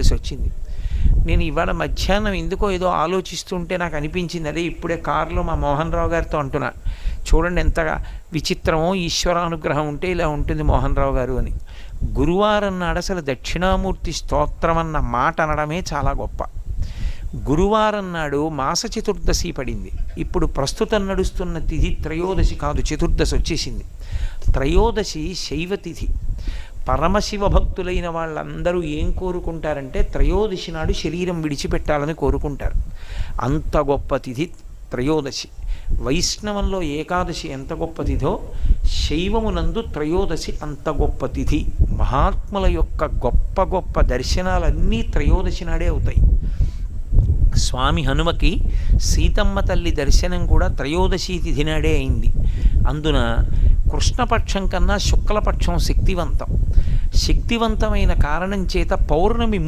చెప్పవలసి వచ్చింది. నేను ఇవాళ మధ్యాహ్నం ఎందుకో ఏదో ఆలోచిస్తుంటే నాకు అనిపించింది, అదే ఇప్పుడే కారులో మా మోహన్ రావు గారితో అంటున్నా, చూడండి ఎంతగా విచిత్రమో, ఈశ్వరానుగ్రహం ఉంటే ఇలా ఉంటుంది మోహన్ రావు గారు అని. గురువారం నాడు అసలు దక్షిణామూర్తి స్తోత్రం అన్న మాట అనడమే చాలా గొప్ప. గురువారం నాడు మాస చతుర్దశి పడింది. ఇప్పుడు ప్రస్తుతం నడుస్తున్న తిథి త్రయోదశి కాదు, చతుర్దశి వచ్చేసింది. త్రయోదశి శైవ తిథి. పరమశివ భక్తులైన వాళ్ళందరూ ఏం కోరుకుంటారంటే త్రయోదశి నాడు శరీరం విడిచిపెట్టాలని కోరుకుంటారు. అంత గొప్ప తిథి త్రయోదశి. వైష్ణవంలో ఏకాదశి ఎంత గొప్ప తిథో, శైవమునందు త్రయోదశి అంత గొప్ప తిథి. మహాత్ముల యొక్క గొప్ప గొప్ప దర్శనాలన్నీ త్రయోదశి నాడే అవుతాయి. స్వామి హనుమకి సీతమ్మ తల్లి దర్శనం కూడా త్రయోదశి తిథి నాడే అయింది. అందున కృష్ణపక్షం కన్నా శుక్లపక్షం శక్తివంతం. శక్తివంతమైన కారణం చేత పౌర్ణమి